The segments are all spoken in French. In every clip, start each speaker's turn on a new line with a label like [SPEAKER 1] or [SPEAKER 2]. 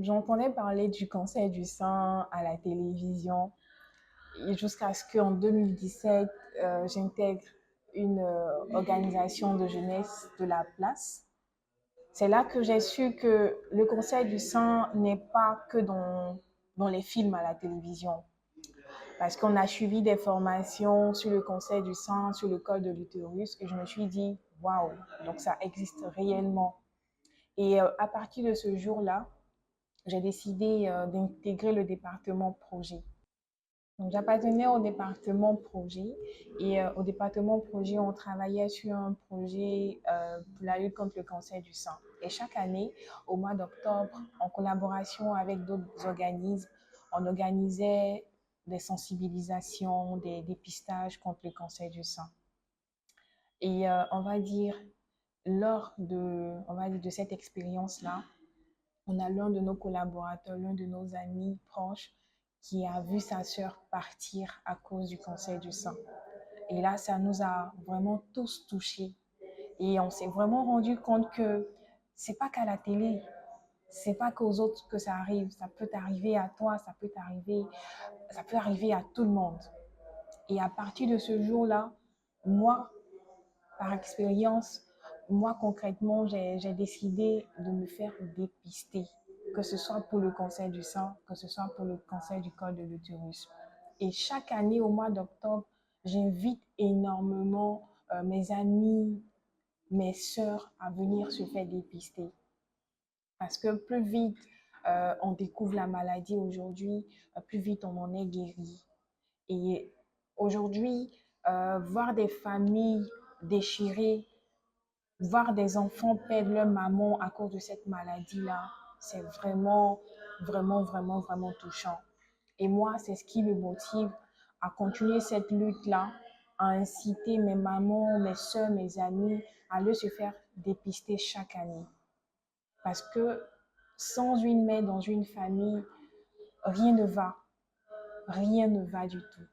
[SPEAKER 1] j'entendais parler du cancer du sein à la télévision et jusqu'à ce qu'en 2017, j'intègre une organisation de jeunesse de la place. C'est là que j'ai su que le cancer du sein n'est pas que dans les films à la télévision. Parce qu'on a suivi des formations sur le cancer du sein, sur le col de l'utérus, et je me suis dit, waouh, donc ça existe réellement. Et à partir de ce jour-là, j'ai décidé d'intégrer le département projet. Donc, j'appartenais au département projet et au département projet, on travaillait sur un projet pour la lutte contre le cancer du sein. Et chaque année, au mois d'octobre, en collaboration avec d'autres organismes, on organisait des sensibilisations, des dépistages contre le cancer du sein. Et on va dire, de cette expérience-là, on a l'un de nos collaborateurs, l'un de nos amis proches qui a vu sa sœur partir à cause du cancer du sein. Et là, ça nous a vraiment tous touchés. Et on s'est vraiment rendu compte que c'est pas qu'à la télé, c'est pas qu'aux autres que ça arrive. Ça peut t'arriver à toi, ça peut arriver à tout le monde. Et à partir de ce jour-là, moi, par expérience, moi concrètement, j'ai décidé de me faire dépister, que ce soit pour le cancer du sein, que ce soit pour le cancer du col de l'utérus. Et chaque année, au mois d'octobre, j'invite énormément mes amis, mes sœurs à venir se faire dépister. Parce que plus vite on découvre la maladie aujourd'hui, plus vite on en est guéri. Et aujourd'hui, voir des familles déchirées, voir des enfants perdre leur maman à cause de cette maladie-là, c'est vraiment, vraiment, vraiment, vraiment touchant. Et moi, c'est ce qui me motive à continuer cette lutte-là, à inciter mes mamans, mes soeurs, mes amis à aller se faire dépister chaque année. Parce que sans une mère dans une famille, rien ne va. Rien ne va du tout.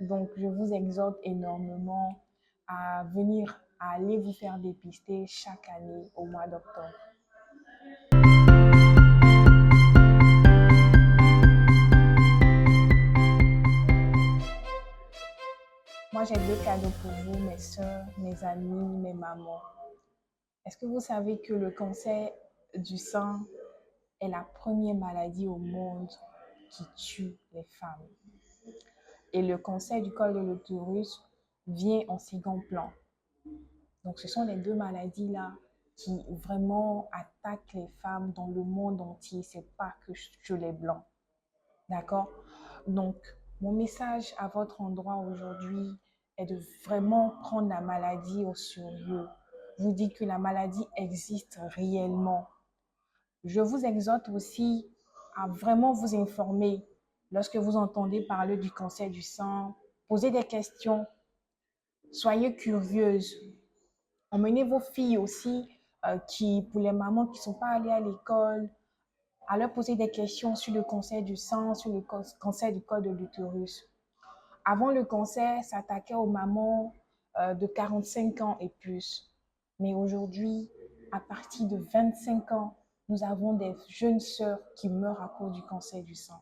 [SPEAKER 1] Donc, je vous exhorte énormément à venir, à aller vous faire dépister chaque année au mois d'octobre. Moi, j'ai deux cadeaux pour vous, mes soeurs, mes amis, mes mamans. Est-ce que vous savez que le cancer du sein est la première maladie au monde qui tue les femmes? Et le cancer du col de l'utérus vient en second plan. Donc, ce sont les deux maladies-là qui vraiment attaquent les femmes dans le monde entier. Ce n'est pas que chez les Blancs. D'accord? Donc, mon message à votre endroit aujourd'hui est de vraiment prendre la maladie au sérieux. Vous dites que la maladie existe réellement. Je vous exhorte aussi à vraiment vous informer lorsque vous entendez parler du cancer du sein. Posez des questions. Soyez curieuse. Emmenez vos filles aussi, pour les mamans qui ne sont pas allées à l'école, à leur poser des questions sur le cancer du sein, sur le cancer du col de l'utérus. Avant, le cancer s'attaquait aux mamans de 45 ans et plus. Mais aujourd'hui, à partir de 25 ans, nous avons des jeunes sœurs qui meurent à cause du cancer du sein.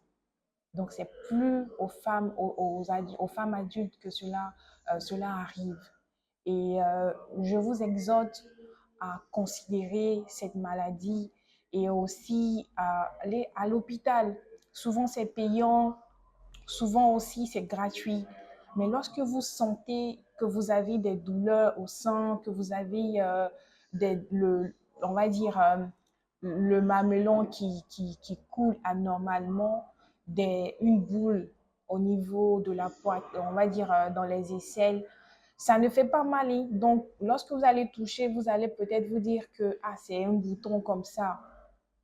[SPEAKER 1] Donc, c'est plus aux femmes adultes que cela arrive. Et je vous exhorte à considérer cette maladie et aussi à aller à l'hôpital. Souvent, c'est payant, souvent aussi, c'est gratuit. Mais lorsque vous sentez que vous avez des douleurs au sein, que vous avez on va dire, le mamelon qui coule anormalement, une boule au niveau de la poitrine, on va dire dans les aisselles, ça ne fait pas mal. Hein. Donc, lorsque vous allez toucher, vous allez peut-être vous dire que c'est un bouton comme ça.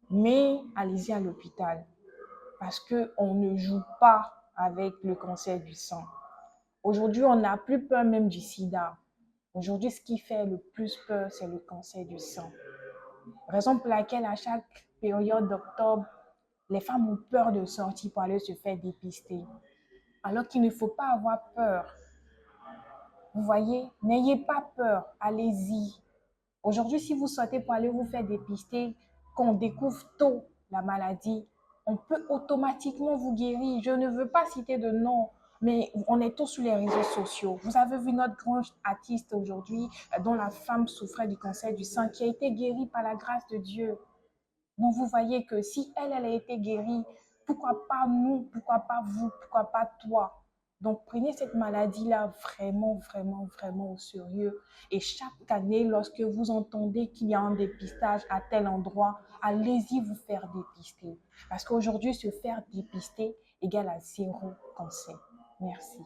[SPEAKER 1] Mais allez-y à l'hôpital parce qu'on ne joue pas avec le cancer du sang. Aujourd'hui, on n'a plus peur même du sida. Aujourd'hui, ce qui fait le plus peur, c'est le cancer du sang. Raison pour laquelle à chaque période d'octobre, les femmes ont peur de sortir pour aller se faire dépister. Alors qu'il ne faut pas avoir peur. Vous voyez, n'ayez pas peur, allez-y. Aujourd'hui, si vous sortez pour aller vous faire dépister, qu'on découvre tôt la maladie, on peut automatiquement vous guérir. Je ne veux pas citer de nom, mais on est tous sur les réseaux sociaux. Vous avez vu notre grand artiste aujourd'hui, dont la femme souffrait du cancer du sein, qui a été guérie par la grâce de Dieu. Donc vous voyez que si elle, elle a été guérie, pourquoi pas nous, pourquoi pas vous, pourquoi pas toi? Donc prenez cette maladie-là vraiment, vraiment, vraiment au sérieux. Et chaque année, lorsque vous entendez qu'il y a un dépistage à tel endroit, allez-y vous faire dépister. Parce qu'aujourd'hui, se faire dépister égale à zéro cancer. Merci.